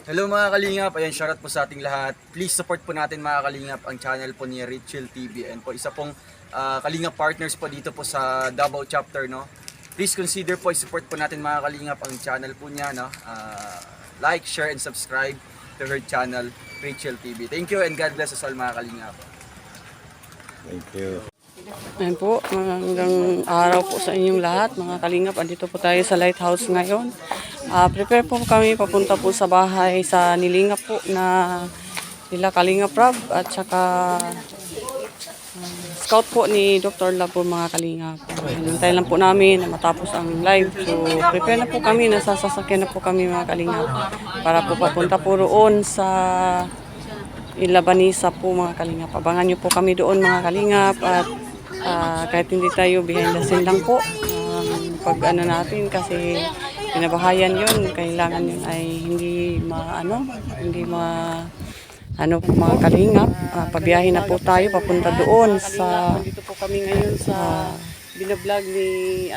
Hello mga Kalingap, ayan, shoutout po sa ating lahat. Please support po natin mga Kalingap ang channel po ni Richel TV and po isa pong Kalingap partners po dito po sa Davao chapter, no. Please consider po i-support po natin mga Kalingap ang channel po niya, no. Like, share and subscribe to her channel Richel TV. Thank you and God bless us all mga Kalingap. Thank you. Ayan po, magandang araw po sa inyong lahat, mga kalingap. Andito po tayo sa lighthouse ngayon. Prepare po kami, papunta po sa bahay sa nilingap po na nila Kalingap Rob at saka scout po ni Dr. Love po mga kalingap. Hintay lang po namin na matapos ang live. So prepare na po kami, nasasasakyan na po kami mga kalingap para po papunta po roon sa Ilabanisa po mga kalingap. Abangan nyo po kami doon mga kalingap at kahit hindi tayo behind the scene lang po pag ano natin kasi pinabahayan yun, kailangan yun ay hindi mga kalingap. Pabiyahin na po tayo papunta doon sa dito po kami ngayon sa binablog ni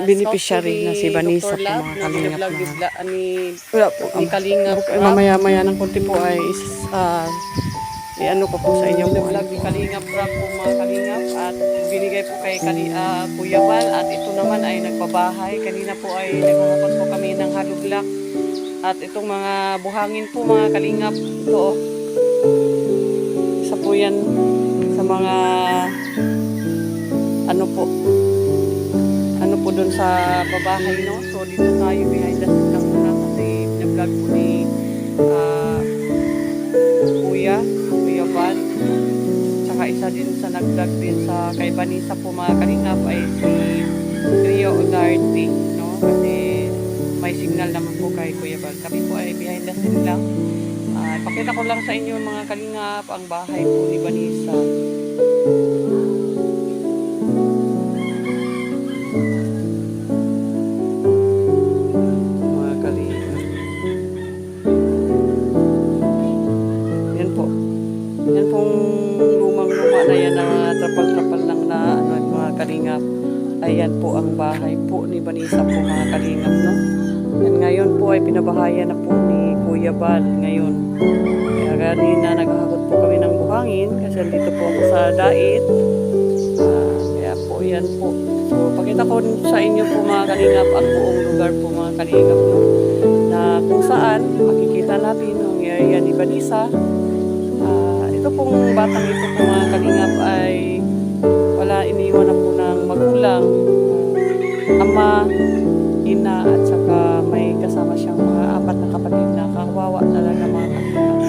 beneficiary na si Vanessa po mga kalingap ni Kalingap. Mamaya ng konti po ay ko po sa inyo po vlog ni Kalingap Rob po mga kalingap at binigay po kay Kuya Val at ito naman ay nagpabahay. Kanina po ay naghahakot po kami ng haluglak at itong mga buhangin po mga kalingap ito isa po yan sa mga ano po dun sa babahay, no? So dito tayo behind the scene lang muna kasi nag-vlog po ni Kuya Val. Tsaka isa din sa nag-vlog din sa kay Vanessa po mga kalingap ay si Rio Ugarte, no? Kasi may signal naman po kay Kuya Val. Kami po ay behind the scene lang. Pakita ko lang sa inyo mga kalingap ang bahay po ni Vanessa. Yan pong lumang-luma na yan na trapal-trapal lang na mga kalingap. Ayan po ang bahay po ni Vanessa po mga kalingap, no? And ngayon po ay pinabahayan na po ni Kuya Val ngayon. Kaya kanina naghahakot po kami ng buhangin kasi dito po ako sa dait. Kaya po yan po. So pakita ko sa inyo po mga kalingap ang buong lugar po mga kalingap, no? Na kung saan makikita natin ang area ni Vanessa. Ito pong batang ito po mga kalingap ay wala, iniwan na po ng magulang, ama, ina at saka may kasama siyang mga 4 na kapatid na kawawa talaga mga kalingap.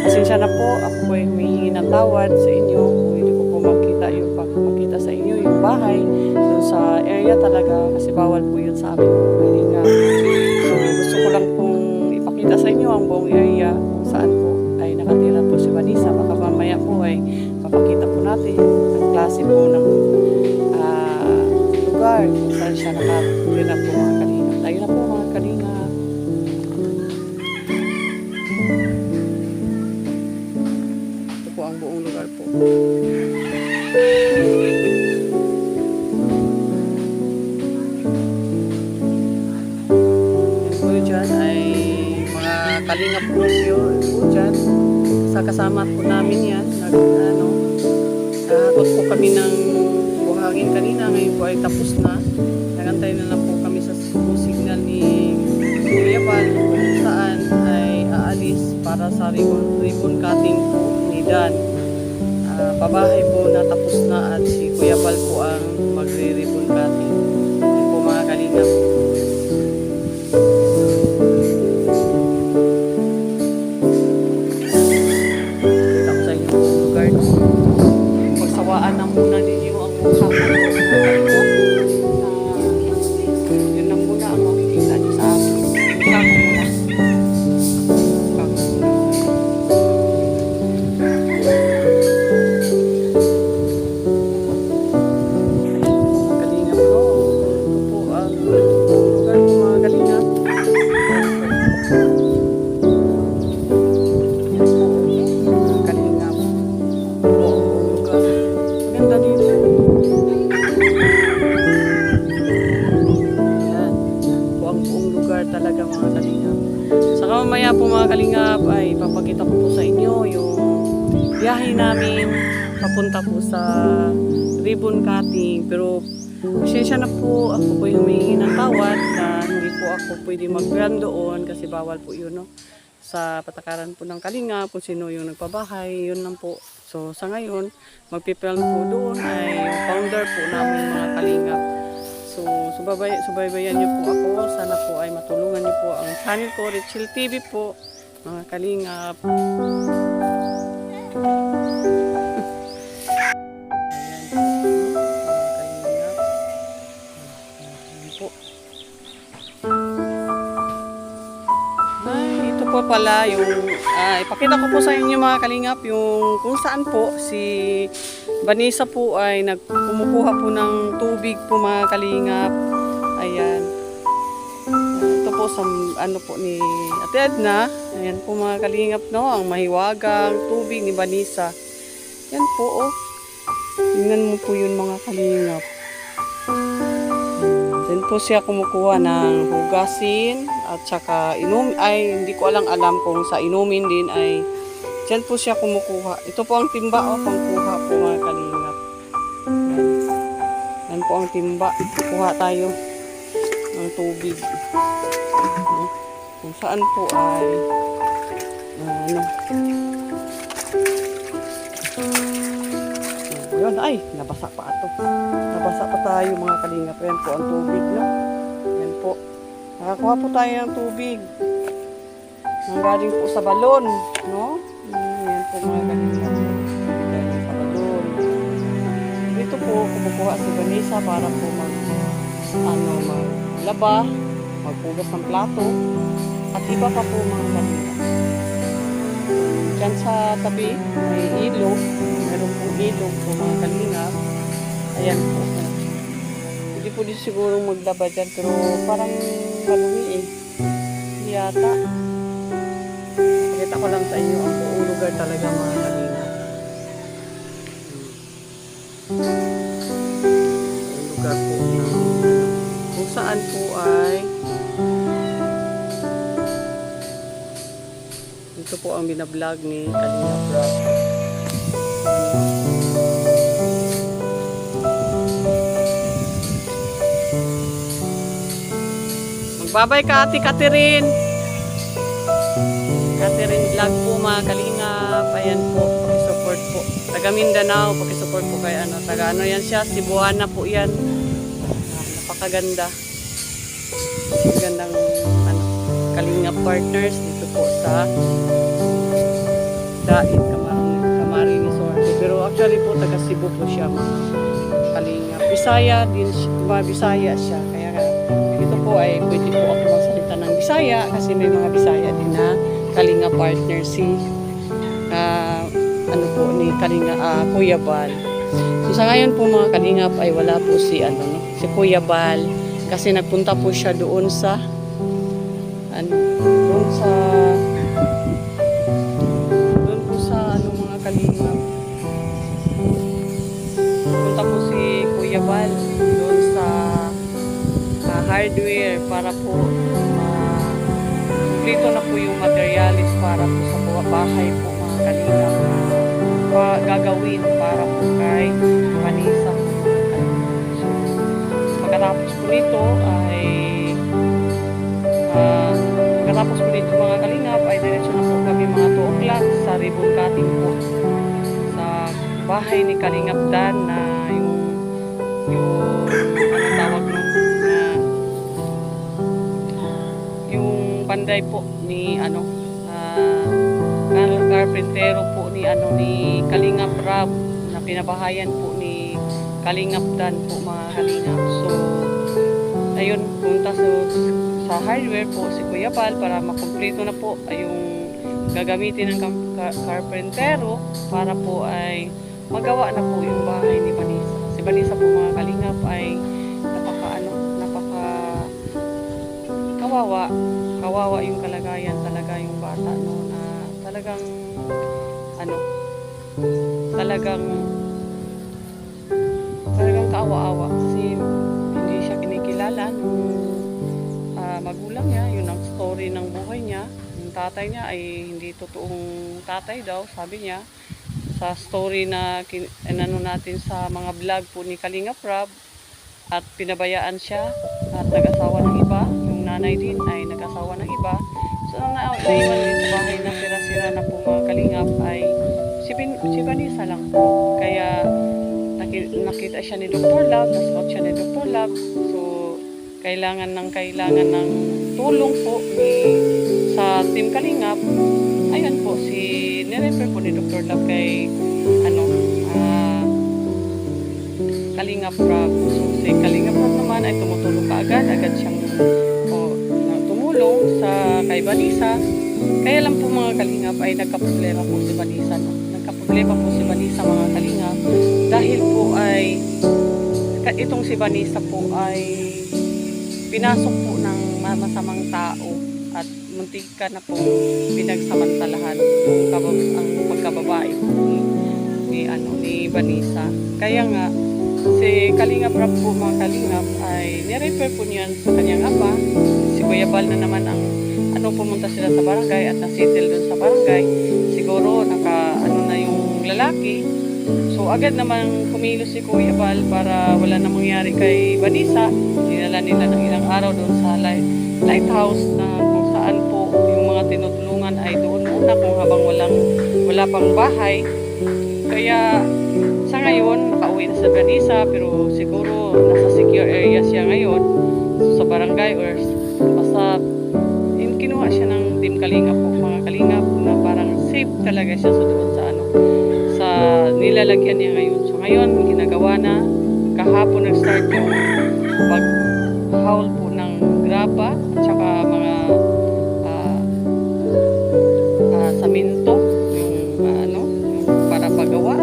Pasensya na po, ako po ay humihingi ng tawad sa inyo kung hindi ko po makita sa inyo yung bahay dun sa area talaga kasi bawal po yun sa amin mga kalingap. So gusto ko lang pong ipakita sa inyo ang buong area kung saan po ay nakatira po si Vanessa. Baka mamaya po ay papakita po natin ang klase po ng lugar kung saan siya nakatira po mga kalingap. Tayo na po mga kalingap. Ito po ang buong lugar po. Yan po dyan ay mga kalingap po yun po dyan. Sa kasama po namin yan. Nahakot po kami ng buhangin kanina. Ngayon po ay tapos na. Nagantay na lang po kami sa signal ni Kuya Val kung saan ay aalis para sa ribbon cutting po ni Dan. Pabahay po na tapos na at si Kuya Val po ang magre-ribbon cutting. Yan po mga kalingap. Pagsawaan na muna ninyo ang mukha ko. Yun lang muna ang makikita nyo sa akin. Mukha ko muna. Kalingap ko. Ito po ang mamaya po mga kalingap ay papakita ko po sa inyo yung biyahe namin papunta po sa ribbon cutting. Pero pasensya na po, ako po yung may ng tawad na hindi po ako pwede mag-run doon kasi bawal po yun, no? Sa patakaran po ng Kalingap, kung sino yung nagpabahay, yun lang po. So sa ngayon, magpipilm po doon ay yung founder po namin mga Kalingap. So subaybayan niyo po ako, sana po ay matulungan niyo po ang channel ko, Richel TV po, mga Kalingap. Po pala yung ipakita ko po sa inyo mga kalingap yung kung saan po si Vanessa po ay kumukuha po ng tubig po mga kalingap. Ayan. Ito po sa ano po ni Ate Edna. Ayan po mga kalingap, no, ang mahiwagang tubig ni Vanessa. Yan po, oh. Tingnan mo po yun mga kalingap. Then po siya kumukuha ng hugasin at saka hindi ko alam kung sa inumin din ay dyan po siya kumukuha. Ito po ang timba, oh, pangkuha po mga kalingap. Yan po ang timba. Kuha tayo ng tubig. Kung saan po ay yun, ay, nabasa pa ito. Nabasa pa tayo mga kalingap. Yan po ang tubig, no? Yan po. Nakakuha po tayo ng tubig. Nanggaling po sa balon, no? Yan po mga kalingap. Nanggaling sa balon. Dito po, kumukuha si Vanessa para po maglaba, magpugas ng plato, at iba pa po mga kalingap. Diyan sa tabi, may ilog. Meron pong ilog po mga kalingap. Ayan po. Hindi po din siguro maglaba dyan, pero parang malumi eh. Hindi yata. Pakita ko lang sa inyo ang buong lugar talaga mga kalingap. Ang lugar po na kung saan po ay ito po ang binablog ni Kalingap Rock. Magbabay ka Ate Catherine. Catherine vlog po mga Kalingap. Ayan po, pakisupport po. Taga Mindanao, pakisupport po kay taga yan siya, Cebuana po yan. Napakaganda. Gandang Kalingap partners dito po sa Dait Kamari Resort. Pero actually po taga Cebu po siya mga Kalingap. Bisaya din, Bisaya siya. Kaya dito po ay pwede po ako magsalita ng Bisaya kasi may mga Bisaya din na Kalingap partner si ni Kuya Bal. So sa ngayon po mga Kalingap ay wala po si si Kuya Bal kasi nagpunta po siya doon sa mga Kalingap. Punta po si Kuya Bal doon sa hardware para po kumplito na po yung materialis para po sa bahay po mga Kalingap gagawin para po kay Vanessa. So, pagkatapos po nito ay mga Kalingap ay diretso na po kami mga 2 o'clock sa ribbon cutting po sa bahay ni Kalingap Dan na yung tawag mo na yung panday po ni carpentero po ni Kalingap Rab na pinabahayan po ni Kalingap Dan po mga Kalingap. So ayun, punta sa hardware po si Kuya Bal para makumpleto na po ay yung gagamitin ng carpentero para po ay magawa na po yung bahay ni Vanessa. Si Vanessa po mga Kalingap ay napaka kawawa yung kalagayan talaga yung bata no na talagang talagang kaawa-awa kasi hindi siya kinikilala ng magulang niya. Yun ang story ng buhay niya. tatay niya ay hindi totoong tatay daw, sabi niya. Sa story na inano natin sa mga vlog po ni Kalingap Rob, at pinabayaan siya at nag-asawa ng iba. Yung nanay din ay nag-asawa ng iba. So naiwan din sa bahay na sira-sira na po mga Kalingap ay si Vanessa lang po. Kaya nakita siya ni Dr. Love, nascout siya ni Dr. Love. So kailangan ng tulong po sa Team Kalingap. Ayun po, nirefer po ni Dr. Love kay Kalingap Rob. So si Kalingap Rob naman ay tumutulong agad siyang tumulong kay Vanessa. Kaya lang po mga Kalingap ay nagkaproblema po si Vanessa. No? Nagkaproblema po si Vanessa mga Kalingap. Dahil po ay itong si Vanessa po ay pinasok po ng masamang tao at muntika na po pinagsamantalahan ang pagkababae po ni Vanessa. Kaya nga si Kalingap Rob po mga Kalingap ay nirefer po niyan sa kanyang ama. Si Kuya Bal na naman ang pumunta sila sa barangay at nasettle dun sa barangay. Siguro na yung lalaki. So agad naman kumilos si Kuya Bal para wala na mangyari kay Vanessa. Dinala nila ng ilang araw doon sa lighthouse na kung saan po yung mga tinutulungan ay doon muna kung habang wala pang bahay. Kaya sa ngayon, nakauwi na sa Vanessa pero siguro nasa secure area siya ngayon sa barangay or basta kinuha siya ng Team Kalingap po mga Kalingap na parang safe talaga siya sa doon sa nilalagyan niya ngayon. So ngayon, ginagawa na kahapon nag-start yung pag-haul po ng graba at saka mga saminto yung para pagawa.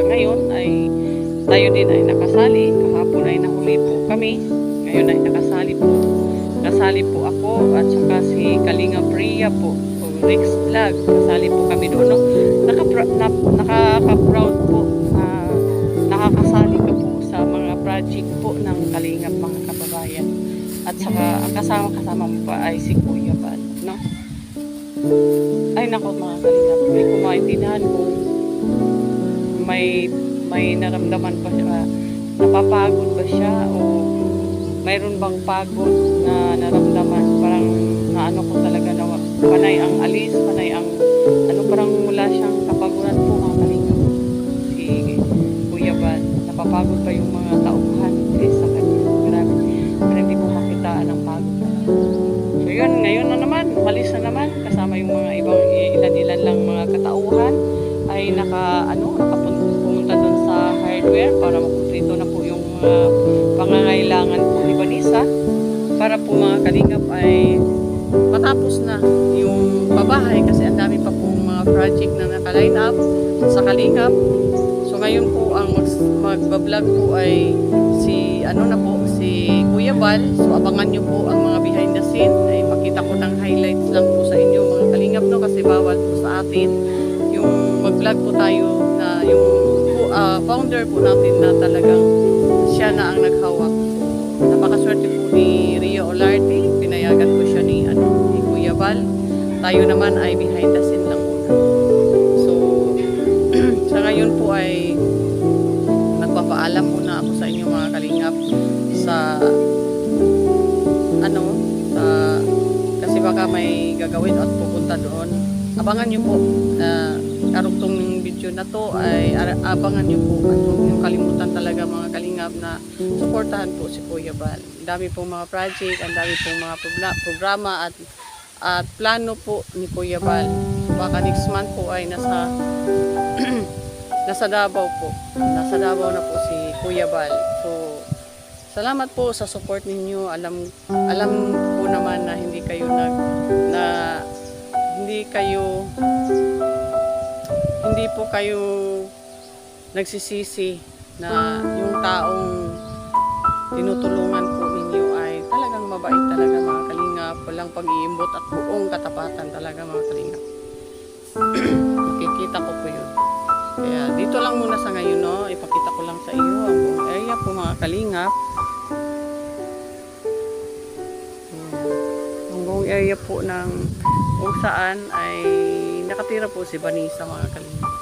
Ngayon ay tayo din ay nakasali. Kahapon ay nahuli po kami. Ngayon ay nakasali po ako at saka si Kalingap Rhea po o Rex Vlog. Kasali po kami doon. No? Nakaka-proud po. Nakakasali ka po sa mga project po ng Kalingap mga kababayan. At saka ang kasama mo pa ay si Kuya Bal. No? Ay nako mga Kalingap. May kumaintindihan kung may naramdaman pa siya, napapagod ba siya o mayroon bang pagod na naramdaman, parang naano ko talaga na panay ang alis, panay ang parang wala siyang kapaguran po mga Kalingap. Si Kuya Bal, napapagod pa yung mga tauhan sa kanya. Grabe, pero hindi po makitaan ang pagod. So yun, ngayon na naman, malis na naman kasama yung mga ibang ilan lang mga katauhan ay nakapunta doon sa hardware para makumplito na po yung mga pangangailangan po ni Vanessa para po mga Kalingap ay matapos na yung pabahay kasi ang dami pa po mga project na naka-line up sa Kalingap. So ngayon po ang magbablog po ay si Kuya Bal. So abangan nyo po ang mga behind the scene. Ay makita ko ng highlights lang po sa inyo mga Kalingap no kasi bawal po sa atin yung mag-vlog po tayo na yung founder po natin na talagang siya na ang naghawak. Napakaswerte po ni Ria Olarte, pinayagan po siya ni Kuya Bal. Tayo naman ay behind the scene lang muna. So sa ngayon po ay nagpapaalam muna ako sa inyo mga Kalingap kasi baka may gagawin at pupunta doon. Abangan nyo po karugtong video na to ay abangan nyo po yung kalimutan talaga mga Kalingap na suportahan po si Kuya Bal. Ang dami pong mga project, ang dami pong mga programa at plano po ni Kuya Bal. Baka next month po ay nasa Davao po. Nasa Davao na po si Kuya Bal. So salamat po sa support ninyo. Alam po naman na hindi po kayo nagsisisi na yung taong tinutulungan po ninyo ay talagang mabait talaga mga Kalingap. Walang pag-iimbot at buong katapatan talaga mga Kalingap. Makikita ko po yun. Kaya dito lang muna sa ngayon, no? Ipakita ko lang sa iyo ang buong area po mga Kalingap. Ang buong area po ng kung saan ay nakatira po si Vanessa mga kalingap.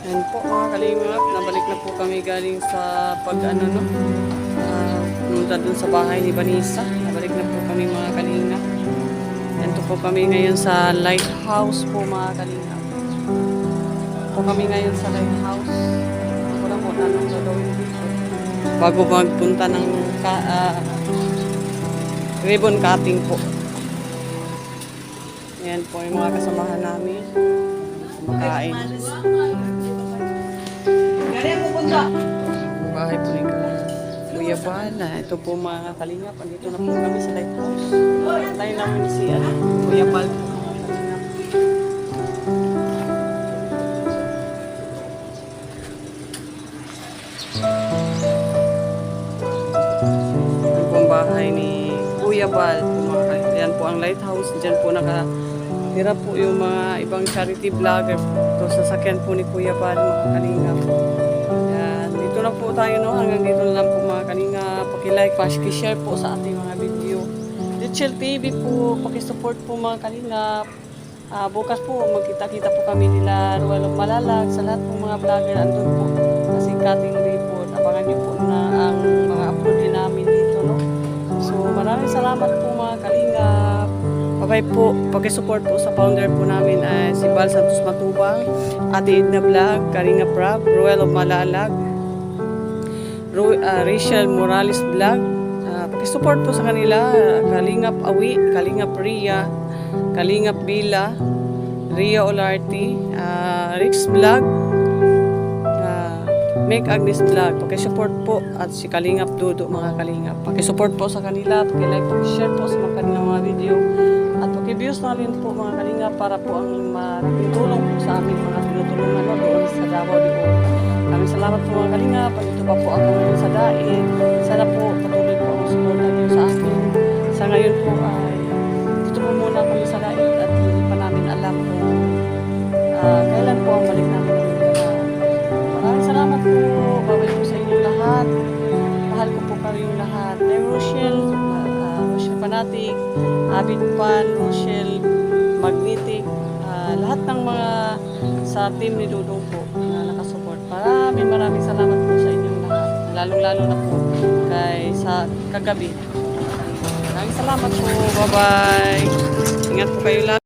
Ayan po mga kalingap, nabalik na po kami galing sa pag-ano no, pumunta dun sa bahay ni Vanessa. Nabalik na po kami mga kalingap. Ito po kami ngayon sa lighthouse po mga kalingap. Po kami ngayon sa lighthouse. Wala po anong gagawin dito. Bago magpunta ng ribbon cutting po. Ayan po yung mga kasamahan namin. Kumakain. Bahay po ni Kuya Bala. Ito po mga kalingap. Andito na po kami sa lighthouse. Tayo namin si Kuya Bala. Ito po ang bahay ni Kuya Bal. Yan po ang lighthouse. Diyan po nakatira po yung mga ibang charity vlogger. Ito sasakyan po ni Kuya Bal mga kalingap. Dito na po tayo no, hanggang dito na lang po mga kalingap. Paki-like, paki-share po sa ating mga video. Richel TV po, paki-support po mga kalingap. Bukas po magkita-kita po kami nila Ruel of Malalag sa lahat po mga vlogger andun po. Kasi cutting report. Abangan niyo po na ang mga upload din namin dito no. So maraming salamat po mga kalingap. Bye-bye po. Paki-support po sa founder po namin ay si Bal Santos Matubang, Ate Edna Vlog, Karinga Prab, Ruel of Malalag, Rachel Morales Vlog. Paki-support po sa kanila, Kalingap Awi, Kalingap Ria, Kalingap Bila, Ria Olarte, Rix Vlog, Make Agnes Vlog. Paki-support po at si Kalingap Dodo mga kalingap. Paki-support po sa kanila, paki-like, paki-share po sa mga kanilang mga video. At paki-views na rin po mga kalingap para po ang malaking tulong po sa aming mga tinutulungan no, doon sa Davao de Oro. Maraming salamat po mga kalingap. Ito pa po ako ngayon sa Daig. Sana po patuloy po ang suporta niyo sa akin. Sa ngayon po ay dito po muna kami sa Daig at hindi pa namin alam kung kailan po ang balik namin ng Mindanao. Maraming salamat po. Bawal po sa inyong lahat. Mahal ko po kayong lahat. Rochelle, Rochelle Fanatic, Abid Pan, Rochelle Magnetic, lahat ng mga sa team ni Dudong po na nakasupport. Maraming salamat po sa inyong lahat. Lalong-lalo na po sa kagabi. Maraming salamat po. Bye-bye. Ingat po kayo lahat.